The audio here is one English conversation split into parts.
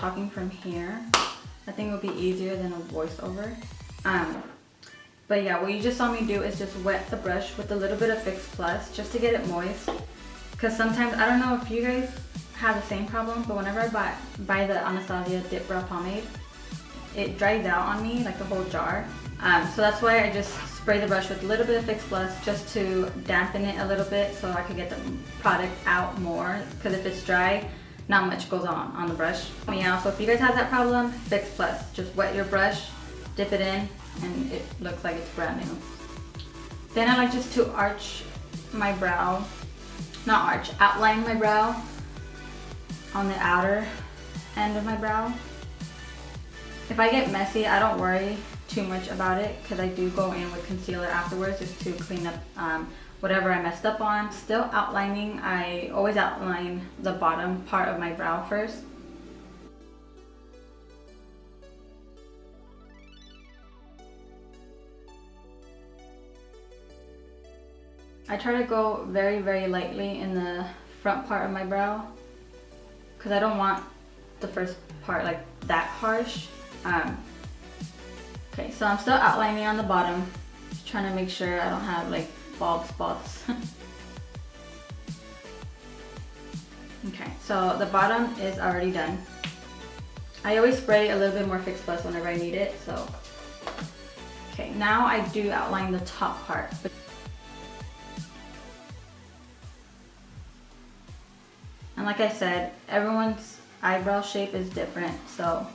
talking from here. I think it would be easier than a voiceover. But yeah, what you just saw me do is just wet the brush with a little bit of Fix Plus just to get it moist. Because sometimes, I don't know if you guys have the same problem, but whenever I buy the Anastasia Dipbrow Pomade, it dries out on me, like the whole jar. So that's why I just spray the brush with a little bit of Fix Plus just to dampen it a little bit so I could get the product out more. Because if it's dry, not much goes on the brush. Yeah, so if you guys have that problem, Fix Plus. Just wet your brush, dip it in, and it looks like it's brand new. Then I like just to arch my brow, not arch, outline my brow on the outer end of my brow. If I get messy, I don't worry too much about it because I do go in with concealer afterwards just to clean up whatever I messed up on. Still outlining, I always outline the bottom part of my brow first. I try to go very, very lightly in the front part of my brow because I don't want the first part like that harsh. Okay, so I'm still outlining on the bottom, just trying to make sure I don't have like bald spots. Okay, so the bottom is already done. I always spray a little bit more Fix Plus whenever I need it, so. Okay, now I do outline the top part. And like I said, everyone's eyebrow shape is different, so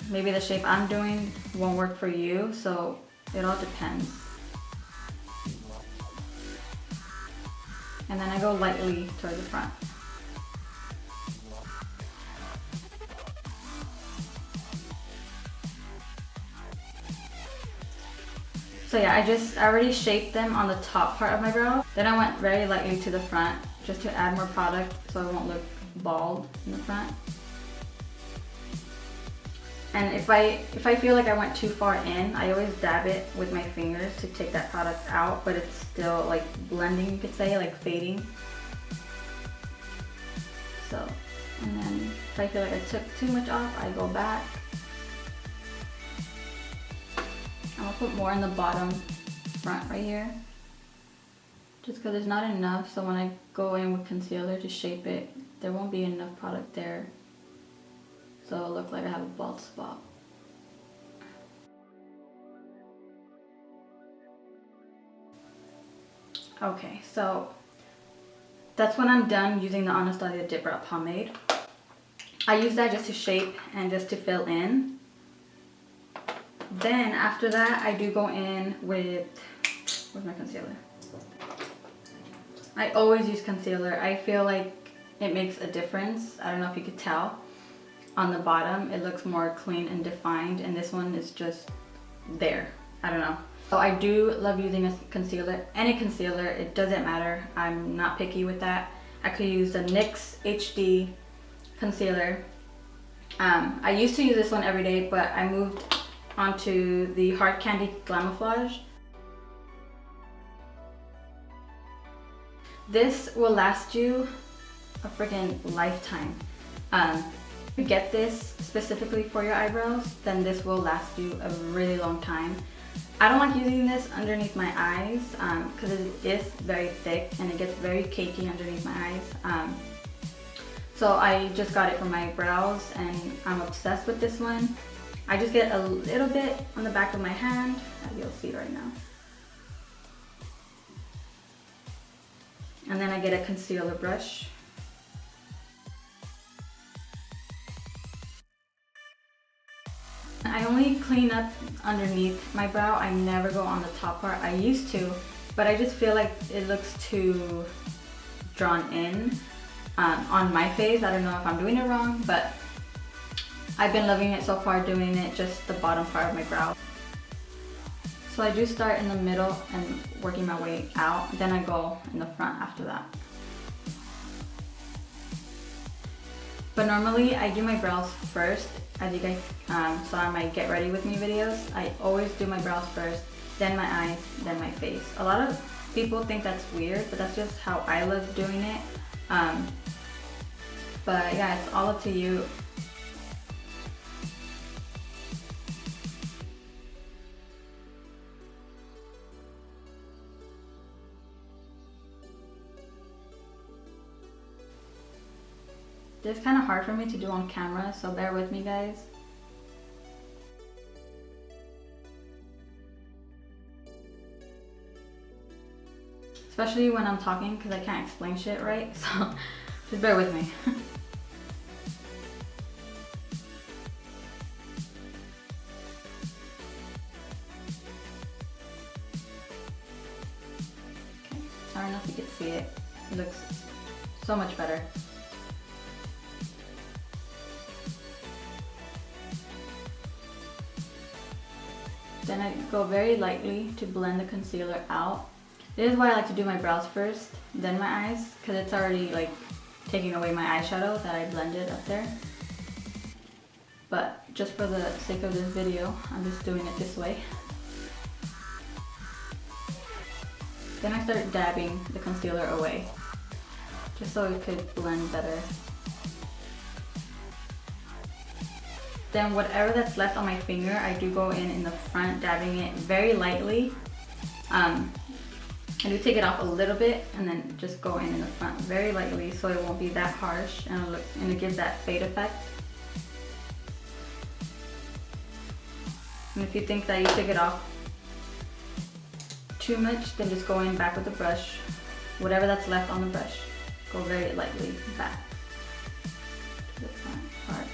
maybe the shape I'm doing won't work for you, so it all depends. And then I go lightly towards the front. So yeah, I already shaped them on the top part of my brow. Then I went very lightly to the front just to add more product so I won't look bald in the front. And if I feel like I went too far in, I always dab it with my fingers to take that product out, but it's still like blending, you could say, like fading. So, and then if I feel like I took too much off, I go back. I'm gonna put more in the bottom front right here, just because there's not enough, so when I go in with concealer to shape it, there won't be enough product there. So it'll look like I have a bald spot. Okay, so that's when I'm done using the Anastasia Dipbrow Pomade. I use that just to shape and just to fill in. Then after that, I do go in with, where's my concealer? I always use concealer. I feel like it makes a difference. I don't know if you could tell. On the bottom, it looks more clean and defined, and this one is just there. I don't know. So I do love using a concealer, any concealer, it doesn't matter. I'm not picky with that. I could use the NYX HD concealer. I used to use this one every day, but I moved onto the Hard Candy Glamoflauge. This will last you a freaking lifetime. If you get this specifically for your eyebrows, then this will last you a really long time. I don't like using this underneath my eyes because it is very thick and it gets very cakey underneath my eyes. So I just got it for my brows and I'm obsessed with this one. I just get a little bit on the back of my hand, as you'll see right now. And then I get a concealer brush. I only clean up underneath my brow. I never go on the top part. I used to, but I just feel like it looks too drawn in on my face. I don't know if I'm doing it wrong, but I've been loving it so far, doing it just the bottom part of my brow. So I do start in the middle and working my way out, then I go in the front after that. But normally I do my brows first, as you guys saw in my get ready with me videos. I always do my brows first, then my eyes, then my face. A lot of people think that's weird, but that's just how I love doing it. But yeah, it's all up to you. This is kind of hard for me to do on camera, so bear with me, guys. Especially when I'm talking, because I can't explain shit right, so just bear with me. I don't know if you can see it. It looks so much better. Then I go very lightly to blend the concealer out. This is why I like to do my brows first, then my eyes, because it's already like taking away my eyeshadow that I blended up there. But just for the sake of this video, I'm just doing it this way. Then I start dabbing the concealer away, just so it could blend better. Then whatever that's left on my finger, I do go in the front, dabbing it very lightly. I do take it off a little bit and then just go in the front very lightly so it won't be that harsh and it gives that fade effect. And if you think that you took it off too much, then just go in back with the brush. Whatever that's left on the brush, go very lightly back to the front part.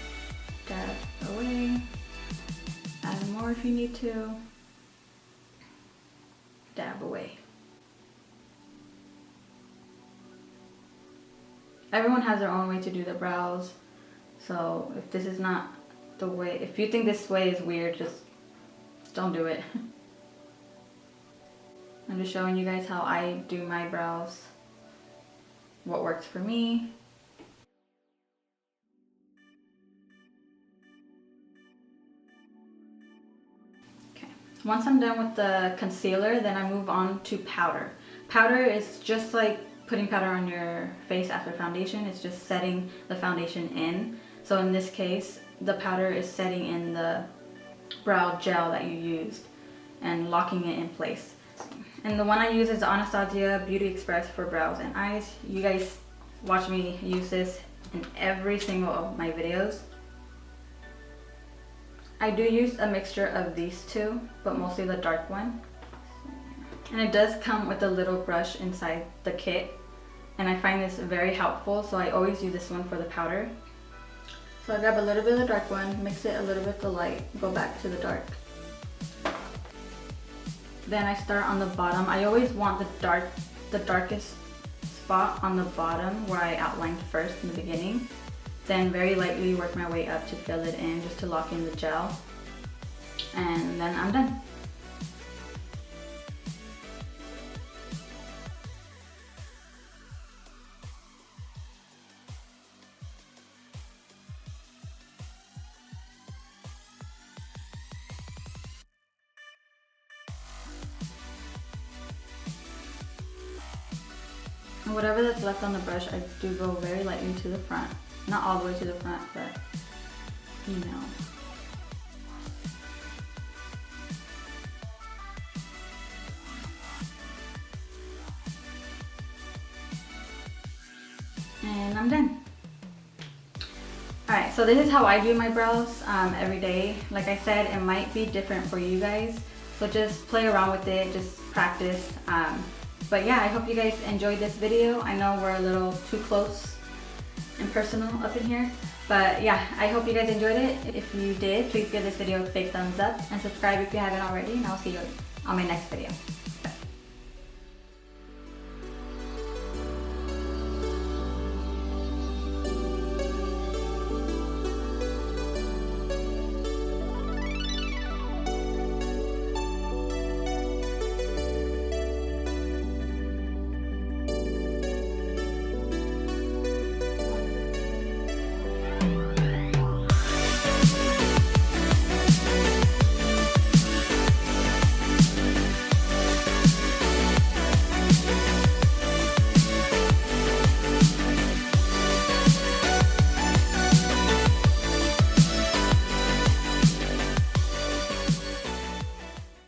Dab away. Add more if you need to. Dab away. Everyone has their own way to do the brows, so if this is not the way, if you think this way is weird, just don't do it. I'm just showing you guys how I do my brows, what works for me. Okay, once I'm done with the concealer, then I move on to powder. Powder is just like putting powder on your face after foundation. It's just setting the foundation in. So in this case, the powder is setting in the brow gel that you used and locking it in place. And the one I use is the Anastasia Beauty Express for brows and eyes. You guys watch me use this in every single of my videos. I do use a mixture of these two, but mostly the dark one. And it does come with a little brush inside the kit, and I find this very helpful, so I always use this one for the powder. So I grab a little bit of the dark one, mix it a little bit with the light, go back to the dark. Then I start on the bottom. I always want the darkest spot on the bottom where I outlined first in the beginning. Then very lightly work my way up to fill it in, just to lock in the gel. And then I'm done. And whatever that's left on the brush, I do go very lightly to the front. Not all the way to the front, but you know. And I'm done. Alright, so this is how I do my brows every day. Like I said, it might be different for you guys, so just play around with it, just practice. But yeah, I hope you guys enjoyed this video. I know we're a little too close and personal up in here, but yeah, I hope you guys enjoyed it. If you did, please give this video a big thumbs up and subscribe if you haven't already, and I'll see you on my next video.